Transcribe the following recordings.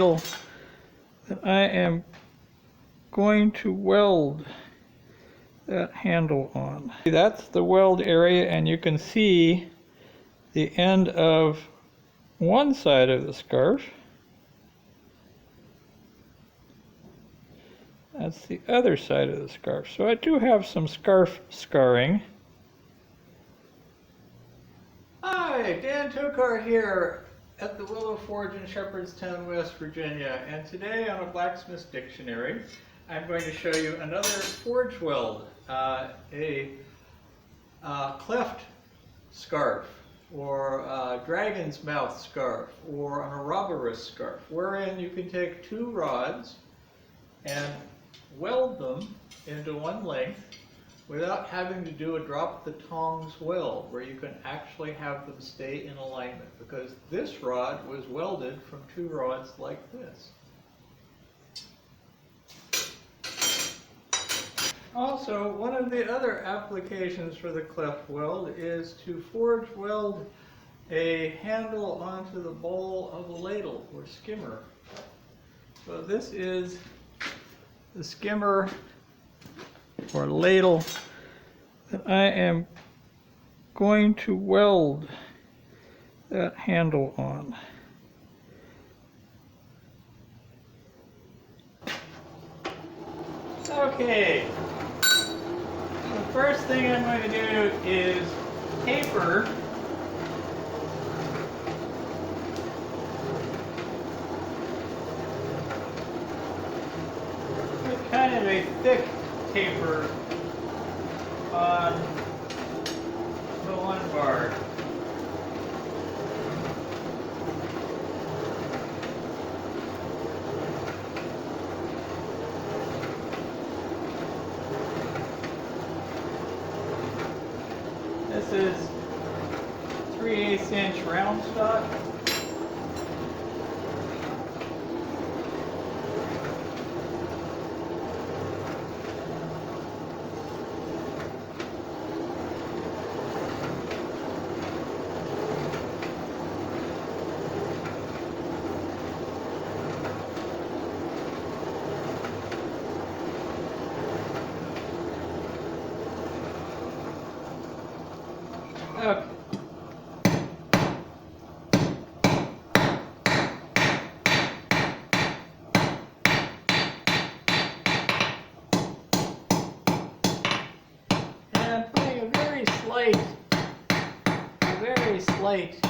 that I am going to weld that handle on. That's the weld area, and you can see the end of one side of the scarf. That's the other side of the scarf. So I do have some scarf scarring. Hi, Dan Tokar here at the Willow Forge in Shepherdstown, West Virginia. And today on a Blacksmith's Dictionary, I'm going to show you another forge weld, a cleft scarf, or a dragon's mouth scarf, or an Ouroboros scarf, wherein you can take two rods and weld them into one length without having to do a drop the tongs weld, where you can actually have them stay in alignment, because this rod was welded from two rods like this. Also, one of the other applications for the cleft weld is to forge weld a handle onto the bowl of a ladle or skimmer. So this is the skimmer or ladle that I am going to weld that handle on. Okay, the first thing I'm going to do is taper with kind of a thick taper on the one bar. This is 3/8 inch round stock. Okay. And I'm putting a very slight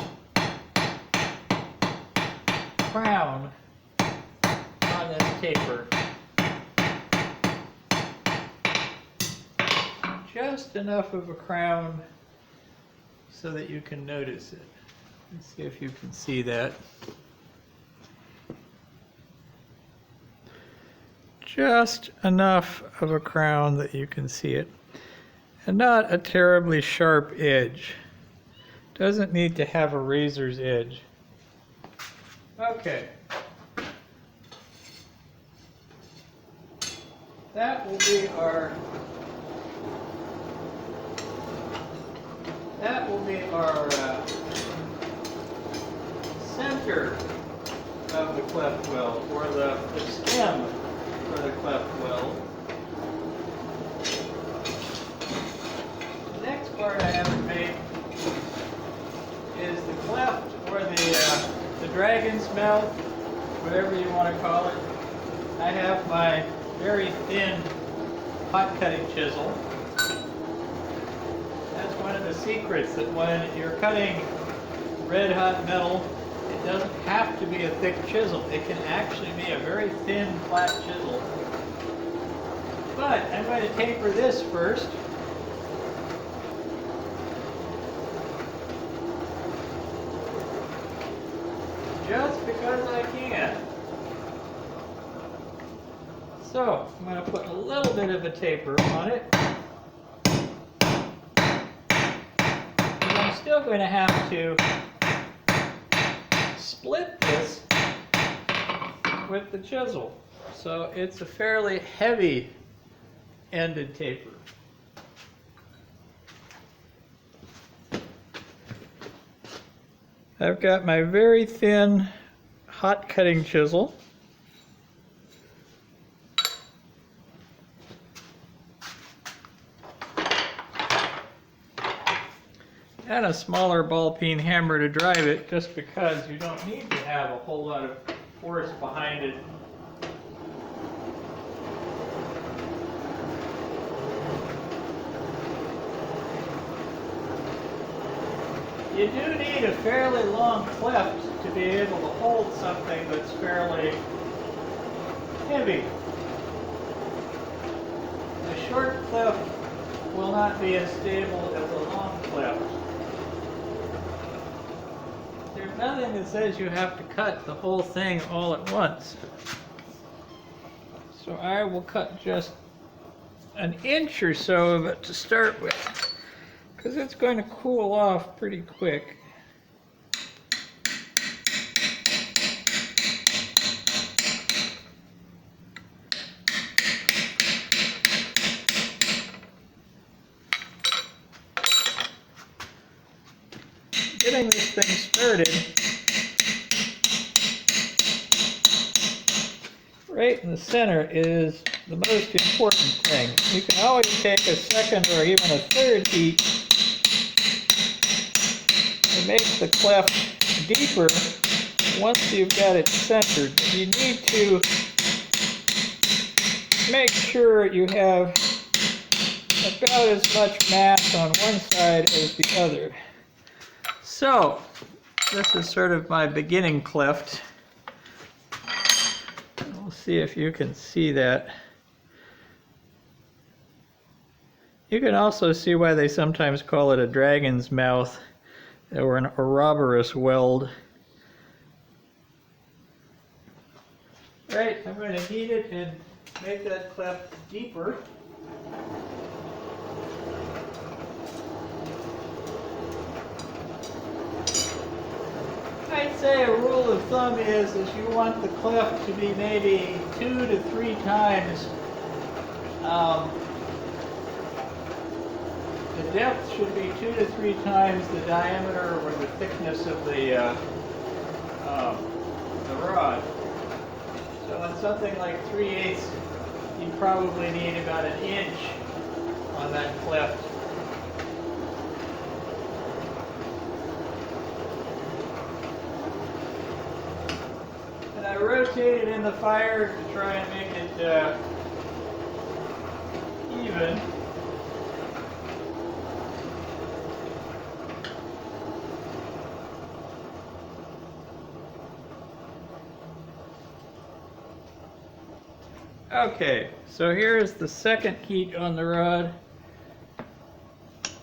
crown on this taper. Just enough of a crown so that you can notice it. Let's see if you can see that. Just enough of a crown that you can see it. And not a terribly sharp edge. Doesn't need to have a razor's edge. Okay. That will be our center of the cleft weld, or the stem for the cleft weld. The next part I haven't made is the cleft, or the dragon's mouth, whatever you want to call it. I have my very thin hot cutting chisel. That's one of the secrets, that when you're cutting red hot metal, it doesn't have to be a thick chisel. It can actually be a very thin, flat chisel. But I'm going to taper this first. Just because I can. So I'm going to put a little bit of a taper on it. And I'm still going to have to split this with the chisel. So it's a fairly heavy ended taper. I've got my very thin hot cutting chisel. And a smaller ball peen hammer to drive it, just because you don't need to have a whole lot of force behind it. You do need a fairly long cleft to be able to hold something that's fairly heavy. A short cleft will not be as stable as a long cleft. There's nothing that says you have to cut the whole thing all at once. So I will cut just an inch or so of it to start with, because it's going to cool off pretty quick. Getting this thing started right in the center is the most important thing. You can always take a second or even a third heat to make the cleft deeper once you've got it centered. But you need to make sure you have about as much mass on one side as the other. So, this is sort of my beginning cleft. We'll see if you can see that. You can also see why they sometimes call it a dragon's mouth or an Ouroboros weld. Right, I'm going to heat it and make that cleft deeper. I'd say a rule of thumb is you want the cleft to be maybe 2 to 3 times. The depth should be 2 to 3 times the diameter or the thickness of the rod. So on something like 3/8, you probably need about an inch on that cleft. And I rotate it in the fire to try and make it even. Okay, so here's the second heat on the rod.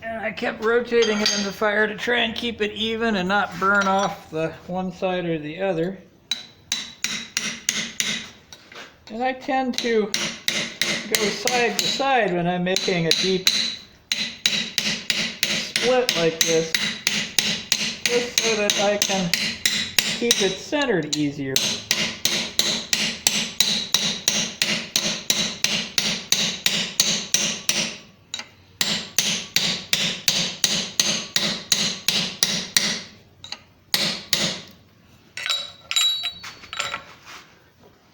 And I kept rotating it in the fire to try and keep it even and not burn off the one side or the other. And I tend to go side to side when I'm making a deep split like this, just so that I can keep it centered easier.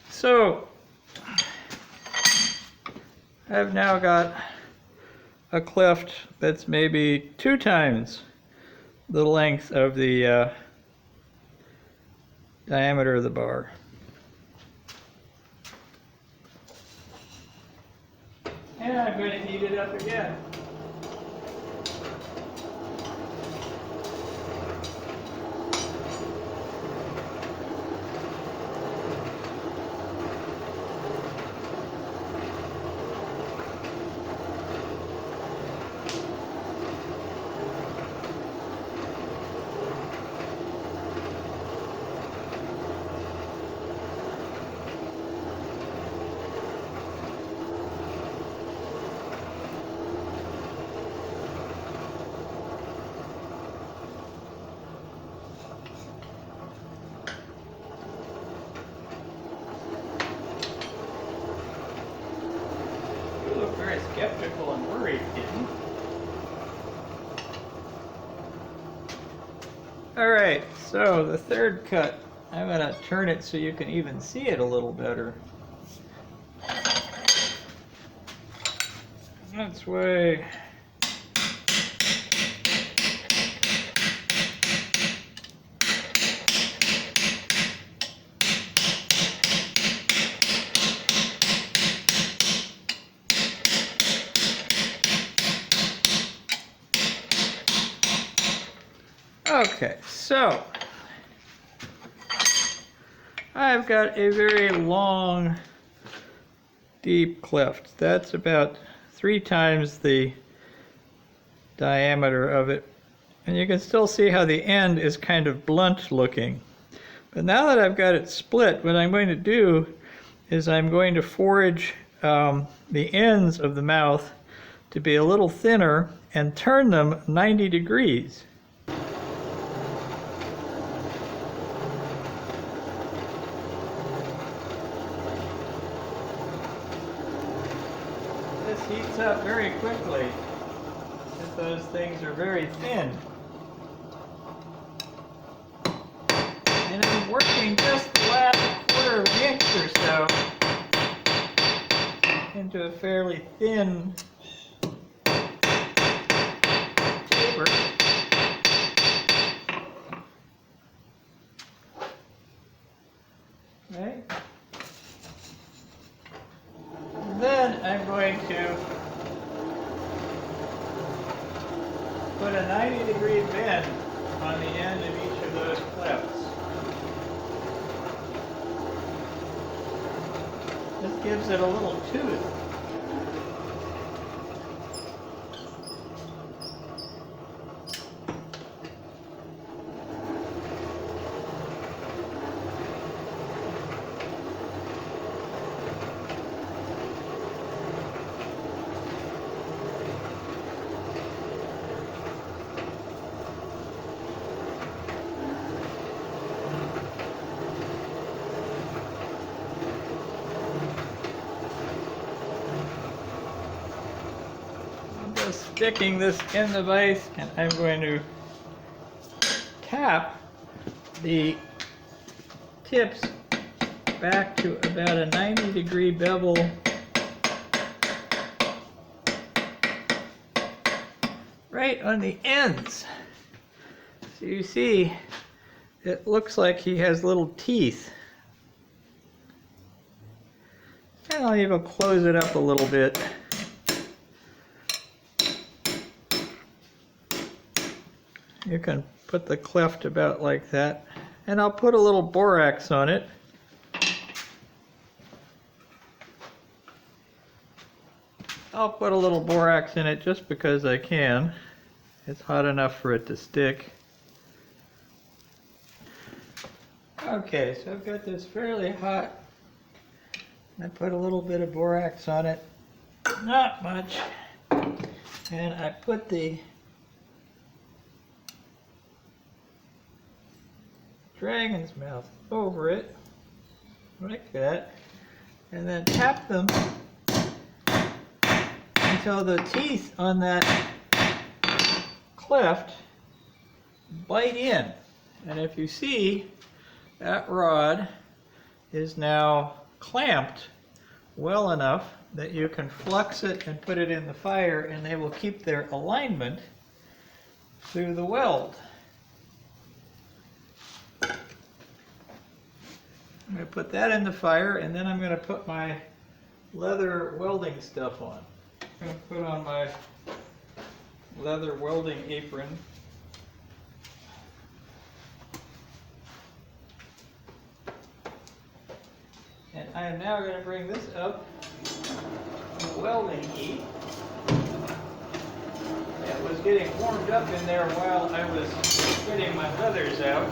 So, I've now got a cleft that's maybe 2 times the length of the diameter of the bar. And I'm going to heat it up again. Very skeptical and worried, kitten. Alright, so the third cut I'm going to turn it so you can even see it a little better. That's way. Okay, so I've got a very long, deep cleft. That's about 3 times the diameter of it. And you can still see how the end is kind of blunt looking. But now that I've got it split, what I'm going to do is I'm going to forge the ends of the mouth to be a little thinner and turn them 90 degrees. This heats up very quickly if those things are very thin. And I'm working just the last quarter of an inch or so into a fairly thin taper. Okay. Then I'm going to put a 90-degree bend on the end of each of those clefts. This gives it a little tooth. Sticking this in the vise, and I'm going to tap the tips back to about a 90-degree bevel right on the ends. So you see, it looks like he has little teeth. And I'll even close it up a little bit. You can put the cleft about like that, and I'll put a little borax on it. I'll put a little borax in it just because I can. It's hot enough for it to stick. Okay, so I've got this fairly hot. I put a little bit of borax on it, not much, and I put the dragon's mouth over it, like that, and then tap them until the teeth on that cleft bite in. And if you see, that rod is now clamped well enough that you can flux it and put it in the fire, and they will keep their alignment through the weld. I'm going to put that in the fire, and then I'm going to put my leather welding stuff on. I'm going to put on my leather welding apron. And I am now going to bring this up in the welding heat. It was getting warmed up in there while I was getting my leathers out.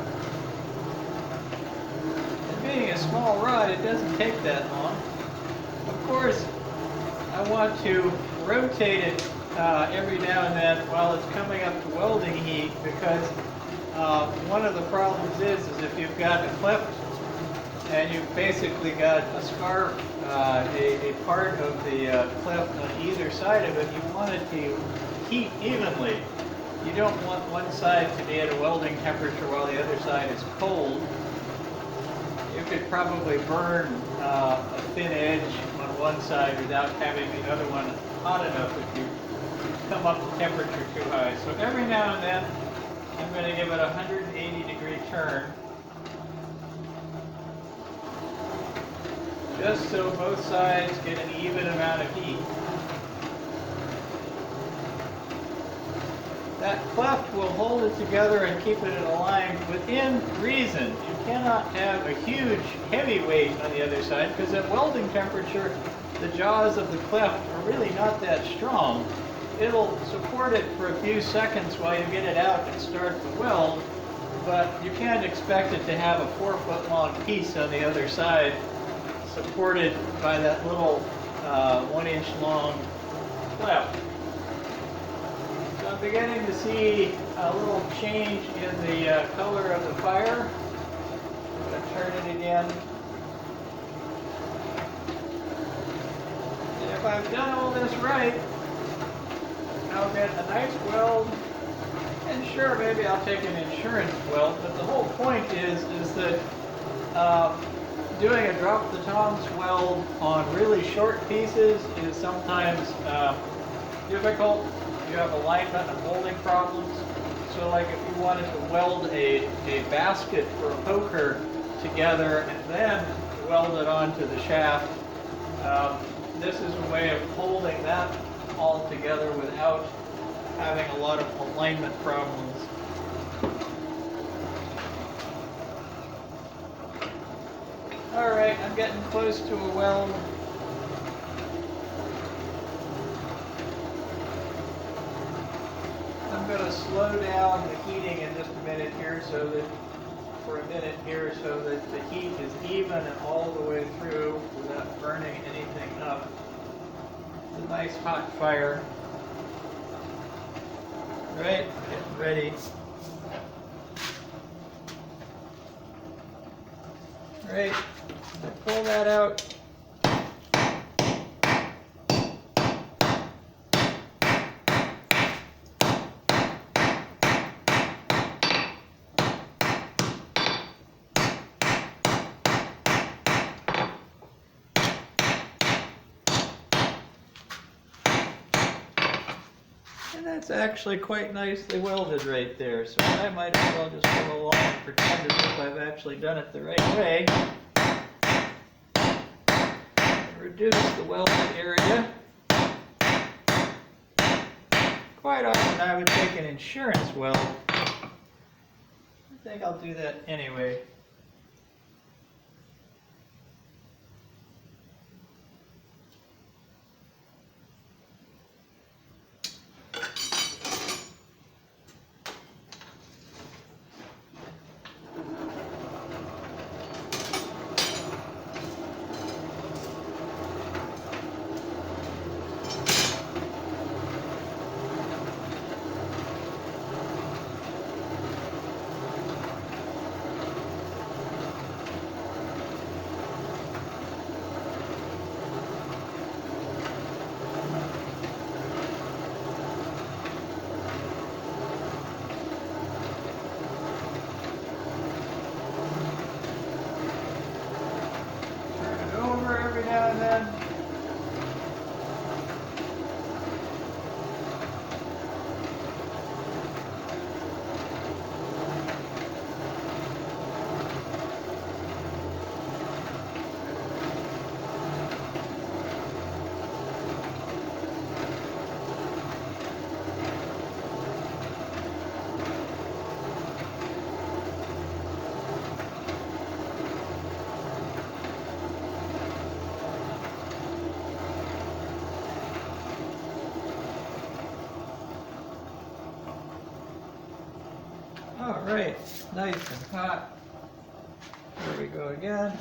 Being a small rod, it doesn't take that long. Of course, I want to rotate it every now and then while it's coming up to welding heat, because one of the problems is if you've got a cleft and you've basically got a scarf, a part of the cleft on either side of it, you want it to heat evenly. You don't want one side to be at a welding temperature while the other side is cold. you could probably burn a thin edge on one side without having the other one hot enough if you come up the temperature too high. So every now and then, I'm going to give it a 180-degree turn, just so both sides get an even amount of heat. That cleft will hold it together and keep it aligned within reason. You cannot have a huge, heavy weight on the other side because at welding temperature, the jaws of the cleft are really not that strong. It'll support it for a few seconds while you get it out and start the weld, but you can't expect it to have a 4-foot long piece on the other side supported by that little 1-inch long cleft. So I'm beginning to see a little change in the color of the fire. I'm going to turn it again. And if I've done all this right, I'll get a nice weld. And sure, maybe I'll take an insurance weld, but the whole point is that doing a drop the tongs weld on really short pieces is sometimes difficult. You have alignment and molding problems. So like if you wanted to weld a basket for a poker together and then weld it onto the shaft, this is a way of holding that all together without having a lot of alignment problems. Alright, I'm getting close to a weld. I'm going to slow down the heating in just a minute here so that the heat is even and all the way through without burning anything up. It's a nice hot fire. Right, getting ready. Right, pull that out. And that's actually quite nicely welded right there, so I might as well just go along and pretend as if I've actually done it the right way. Reduce the welded area. Quite often I would take an insurance weld. I think I'll do that anyway. Every now and then. All right, nice and hot. Here we go again.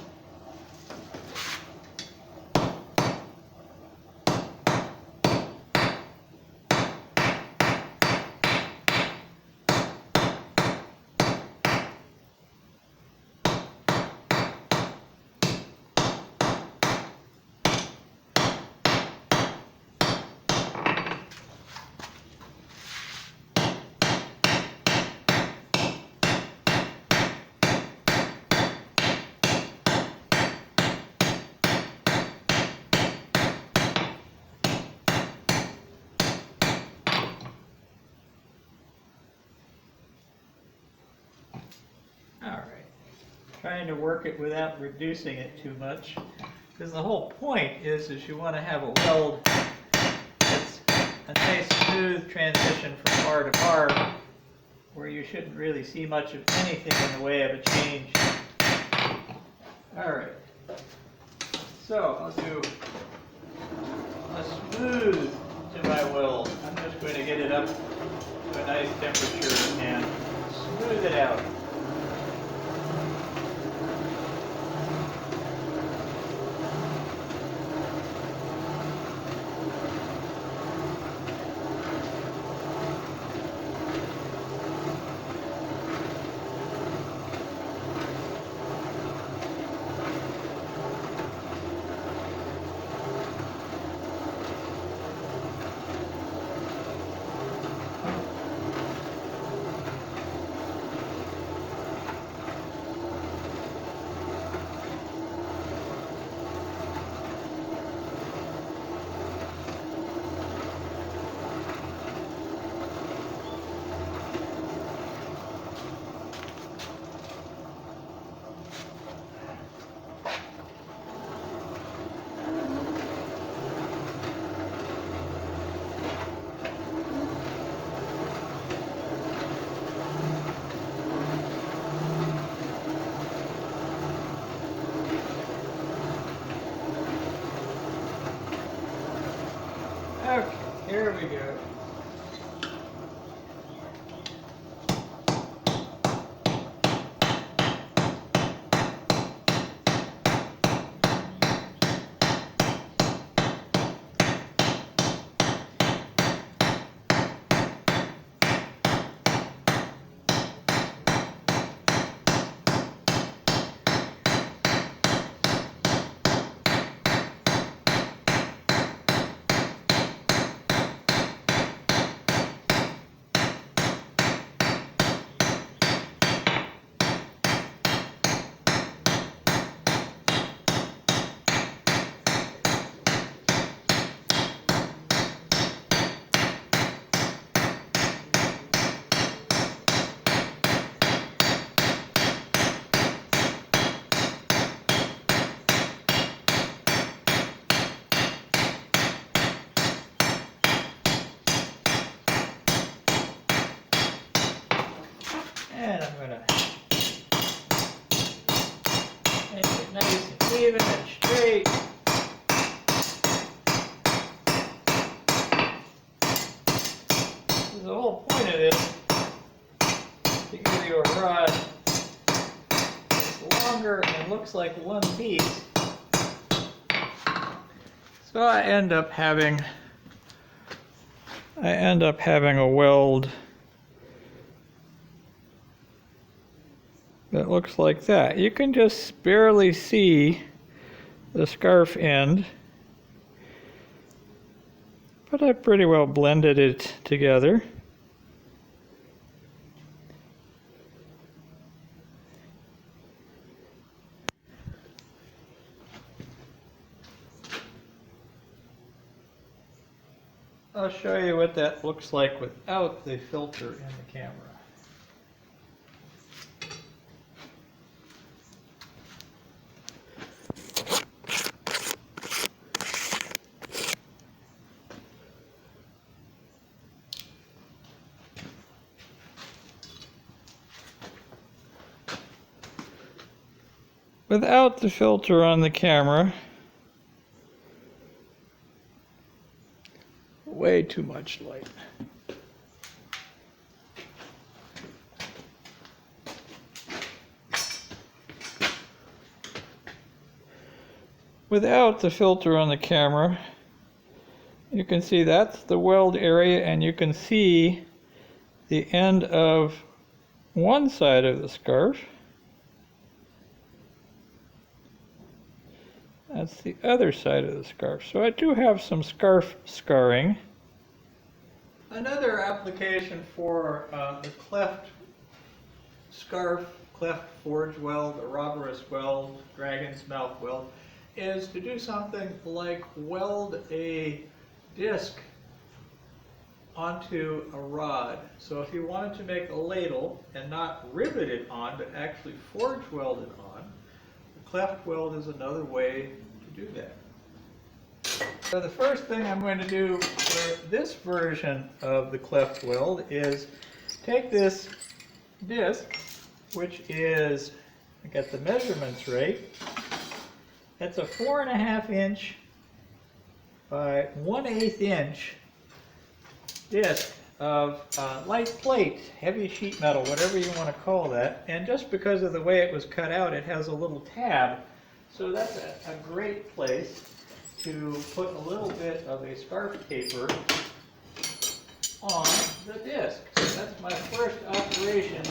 trying to work it without reducing it too much. Because the whole point is you want to have a weld that's a nice smooth transition from bar to bar, where you shouldn't really see much of anything in the way of a change. Alright, so I'll do a smooth to my weld. I'm just going to get it up to a nice temperature and smooth it out. Okay, here we go. And I'm going to make it nice and even and straight. The whole point of this is to give you a rod that's longer and looks like one piece. So I end up having a weld that looks like that. You can just barely see the scarf end, but I pretty well blended it together. I'll show you what that looks like without the filter in the camera. Without the filter on the camera, way too much light. Without the filter on the camera, you can see that's the weld area, and you can see the end of one side of the scarf. That's the other side of the scarf. So I do have some scarf scarring. Another application for the cleft scarf, cleft forge weld, or robber's weld, dragon's mouth weld, is to do something like weld a disc onto a rod. So if you wanted to make a ladle and not rivet it on, but actually forge weld it on, the cleft weld is another way to do that. So the first thing I'm going to do for this version of the cleft weld is take this disc, which is, I got the measurements right, it's a 4.5 inch by 1/8 inch disc of light plate, heavy sheet metal, whatever you want to call that. And just because of the way it was cut out, it has a little tab. So that's a great place to put a little bit of a scarf taper on the disc. So that's my first operation.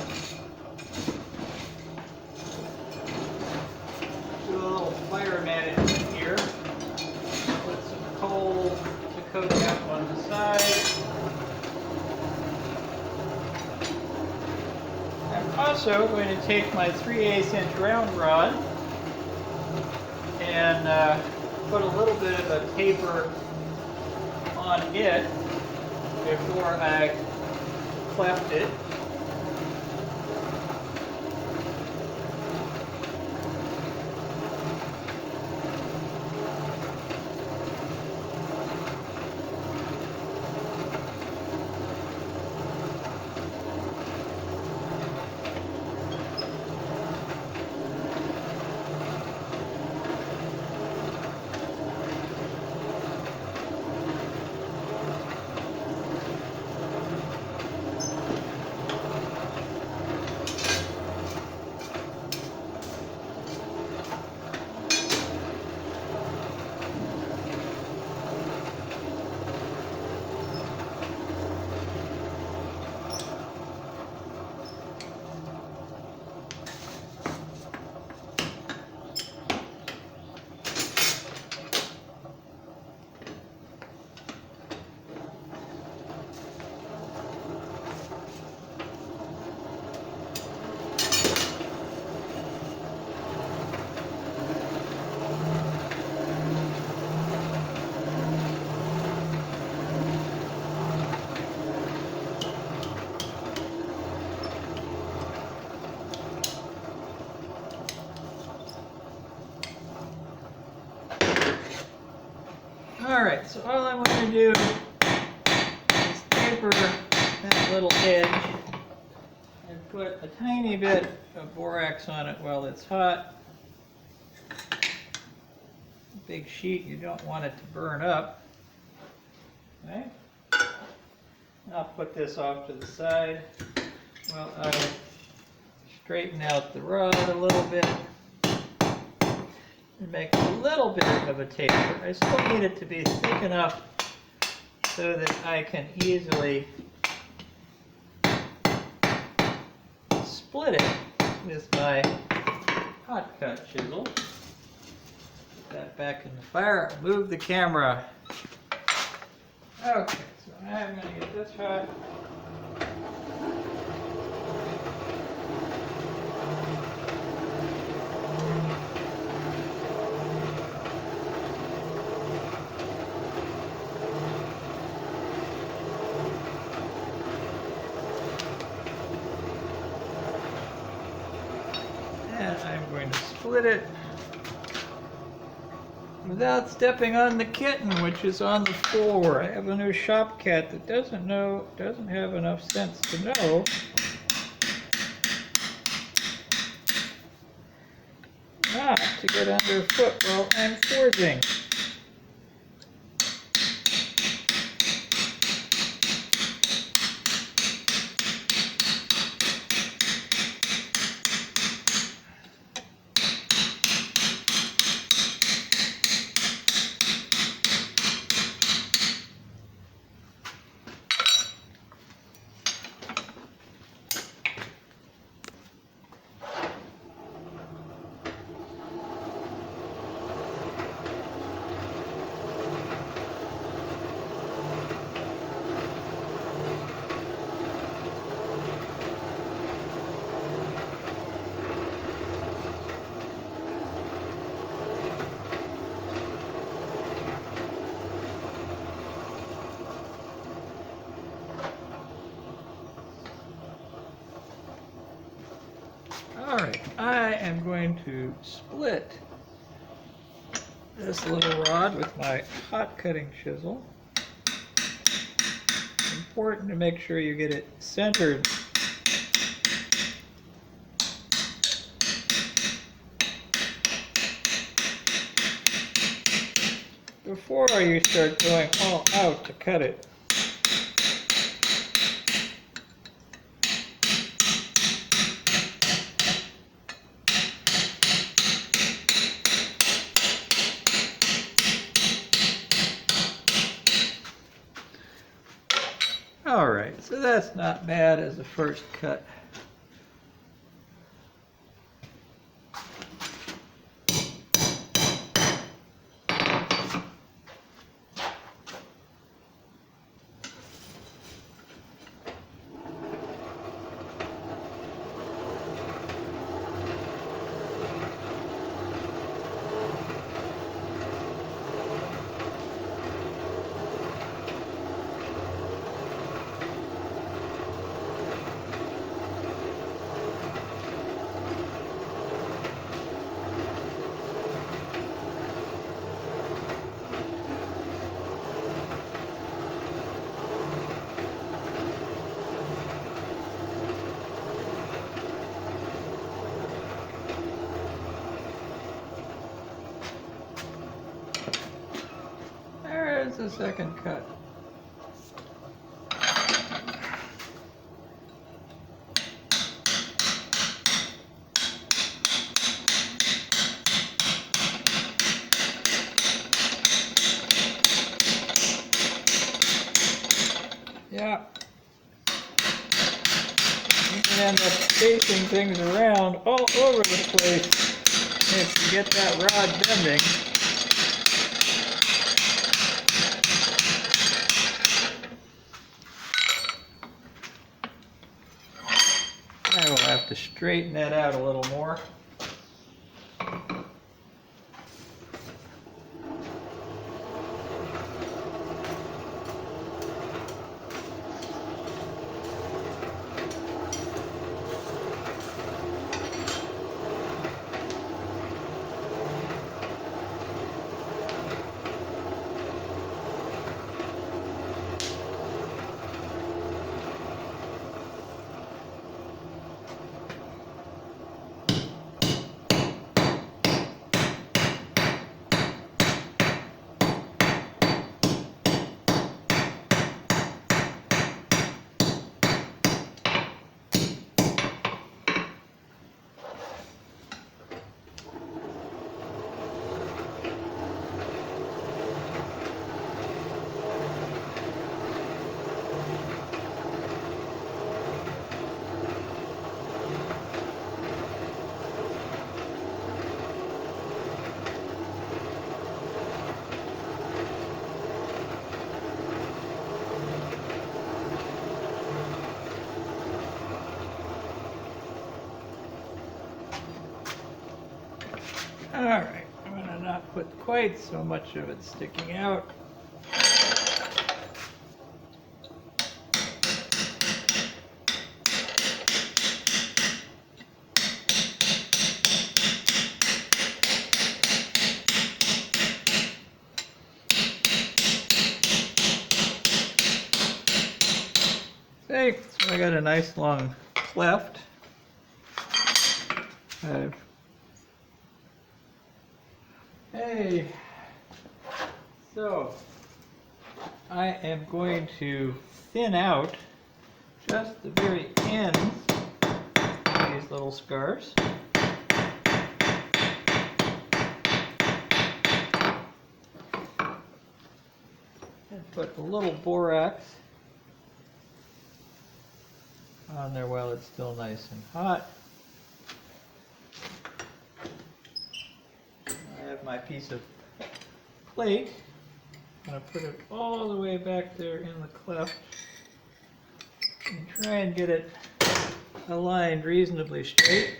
Do a little fire management here. Put some coal to coat that on the side. I'm also going to take my 3/8 inch round rod and put a little bit of a taper on it before I cleft it. Alright, so all I'm going to do is taper that little edge and put a tiny bit of borax on it while it's hot. Big sheet, you don't want it to burn up. Okay? I'll put this off to the side while I straighten out the rod a little bit. And make a little bit of a taper. I still need it to be thick enough so that I can easily split it with my hot cut chisel. Put that back in the fire. Move the camera. Okay, so I'm going to get this hot. And I'm going to split it without stepping on the kitten, which is on the floor. I have a new shop cat that doesn't have enough sense to know not to get underfoot while I'm forging. am going to split this little rod with my hot cutting chisel. It's important to make sure you get it centered before you start going all out to cut it. Alright, so that's not bad as a first cut. There's the second cut. Yeah. You can end up spacing things around all over the place if you get that rod bending. I will have to straighten that out a little more. Alright, I'm going to not put quite so much of it sticking out. Okay, so I got a nice long cleft. Hey, so I am going to thin out just the very ends of these little scars. And put a little borax on there while it's still nice and hot. I have my piece of plate. I'm going to put it all the way back there in the cleft and try and get it aligned reasonably straight.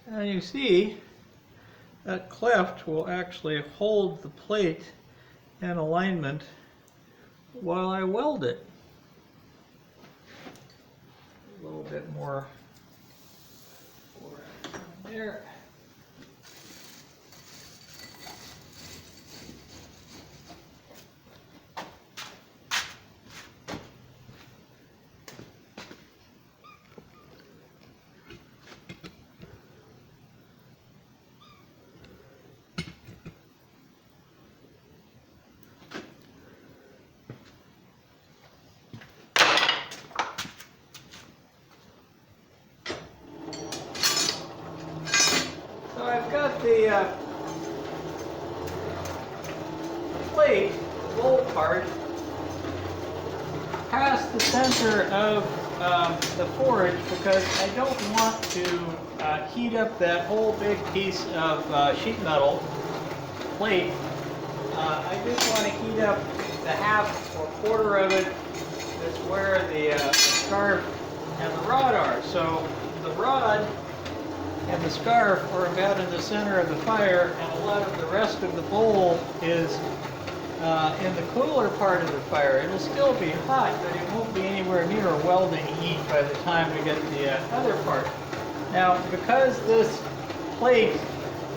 And you see that cleft will actually hold the plate and alignment while I weld it. A little bit more there. So I've got the plate, the bowl part, past the center of the forge because I don't want to heat up that whole big piece of sheet metal plate. I just want to heat up the half or quarter of it that's where the scarf and the rod are. So the rod and the scarf are about in the center of the fire, and a lot of the rest of the bowl is in the cooler part of the fire. It'll still be hot, but it won't be anywhere near welding heat by the time we get the other part. Now, because this plate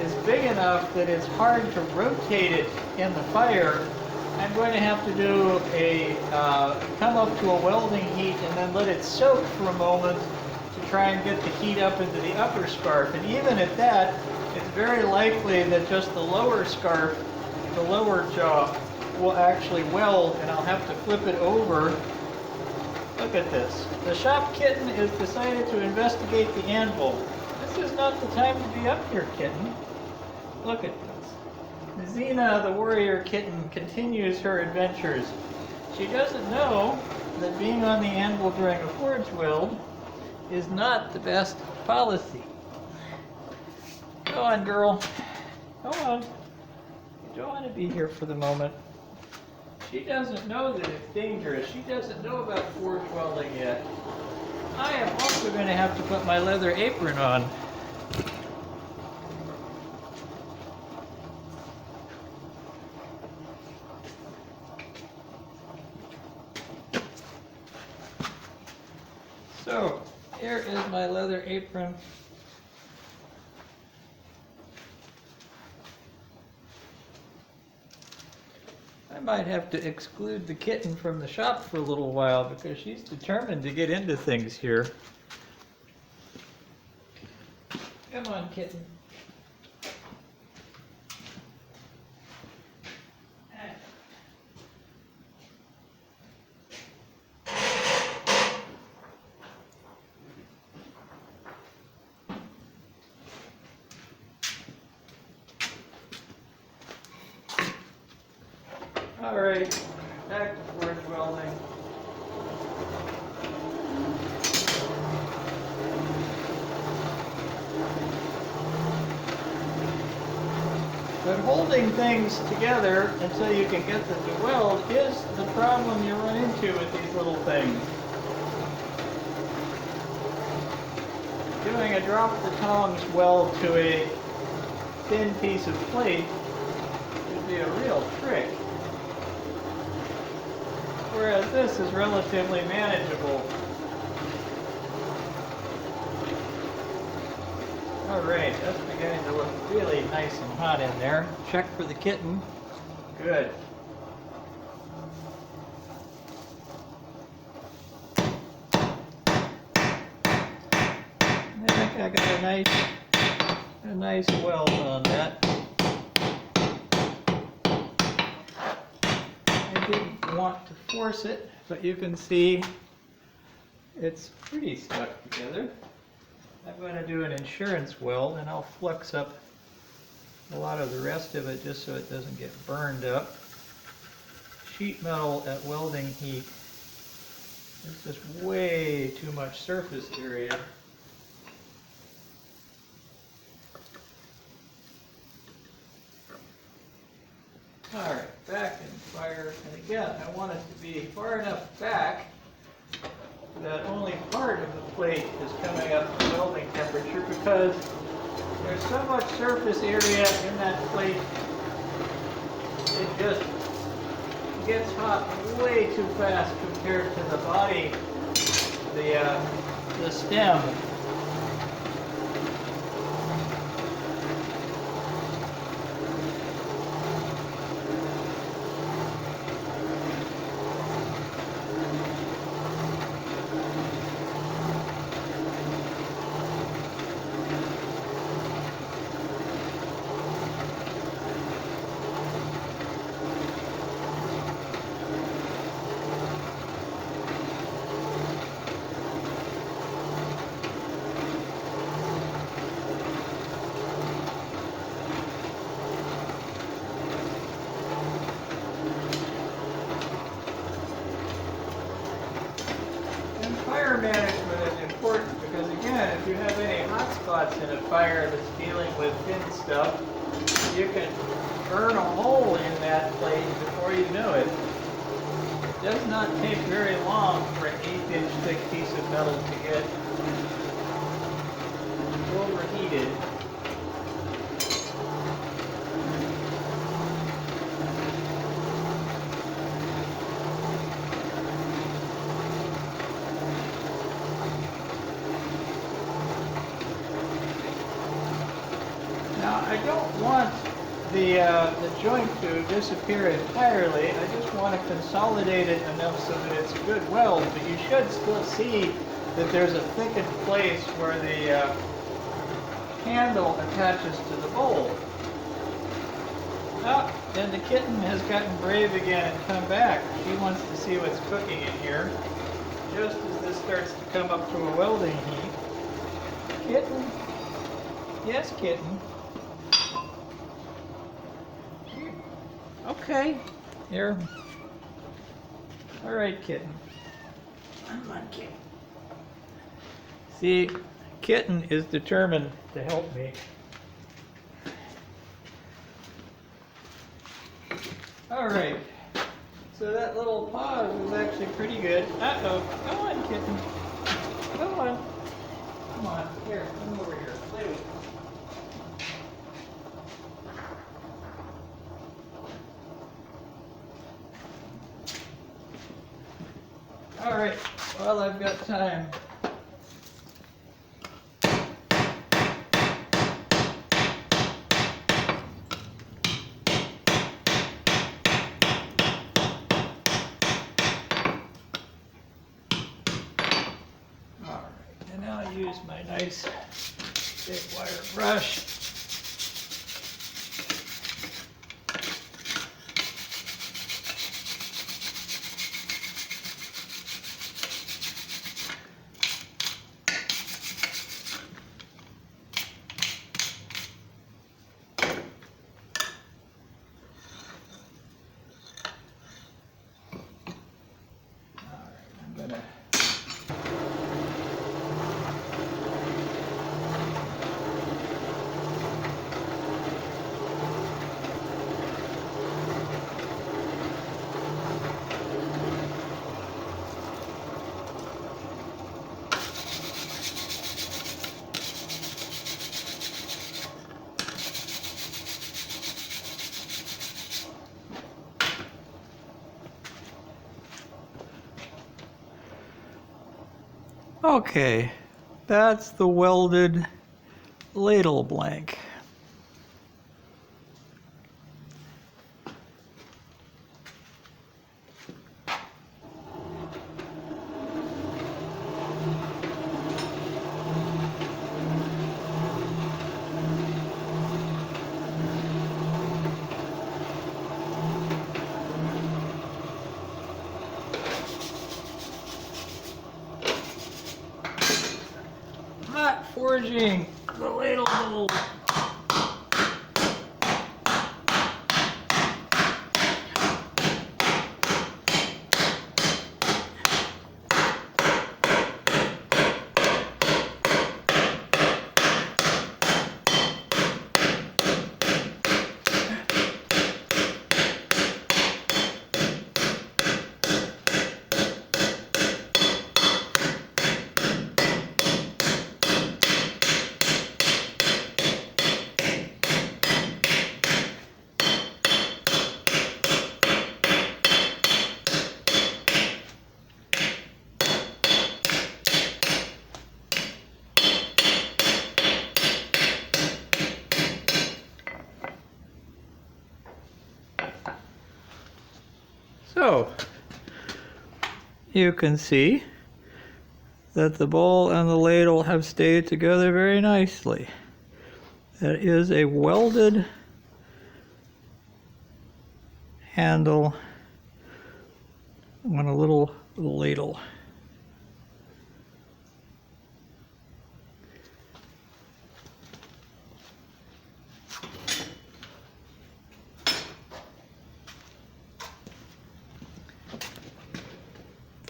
is big enough that it's hard to rotate it in the fire, I'm going to have to do a come up to a welding heat and then let it soak for a moment to try and get the heat up into the upper scarf. And even at that, it's very likely that just the lower scarf, the lower jaw, will actually weld, and I'll have to flip it over. Look at this. The shop kitten has decided to investigate the anvil. This is not the time to be up here, kitten. Look at this. Xena, the warrior kitten, continues her adventures. She doesn't know that being on the anvil during a forge weld is not the best policy. Go on, girl. Go on. You don't want to be here for the moment. She doesn't know that it's dangerous. She doesn't know about forge welding yet. I am also going to have to put my leather apron on. So, here is my leather apron. I might have to exclude the kitten from the shop for a little while because she's determined to get into things here. Come on, kitten. Alright, back to forge welding. But holding things together until you can get them to weld is the problem you run into with these little things. Doing a drop the tongs weld to a thin piece of plate would be a real trick. Whereas this is relatively manageable. Alright, that's beginning to look really nice and hot in there. Check for the kitten. Good. I think I got a nice weld on that. Didn't want to force it, but you can see it's pretty stuck together. I'm going to do an insurance weld, and I'll flux up a lot of the rest of it just so it doesn't get burned up. Sheet metal at welding heat, there's just way too much surface area. Alright, back in fire, and again, I want it to be far enough back that only part of the plate is coming up to welding temperature because there's so much surface area in that plate, it just gets hot way too fast compared to the body, the stem. Fire management is important because, again, if you have any hot spots in a fire that's dealing with thin stuff, you can burn a hole in that plate before you know it. It does not take very long for an 1/8-inch thick piece of metal to get overheated. Now, I don't want the joint to disappear entirely. I just want to consolidate it enough so that it's a good weld, but you should still see that there's a thickened place where the handle attaches to the bowl. Oh, and the kitten has gotten brave again and come back. She wants to see what's cooking in here, just as this starts to come up to a welding heat. Kitten? Yes, kitten. Okay, here. All right, kitten. Come on, kitten. See, kitten is determined to help me. All right. So that little pause was actually pretty good. Uh-oh. Come on, kitten. Come on. Come on. Here, come over here. Play with me. All right, well, I've got time. All right, and now I'll use my nice big wire brush. Okay, that's the welded ladle blank. Hot forging the ladle mold. So, you can see that the bowl and the ladle have stayed together very nicely. That is a welded handle on a little ladle.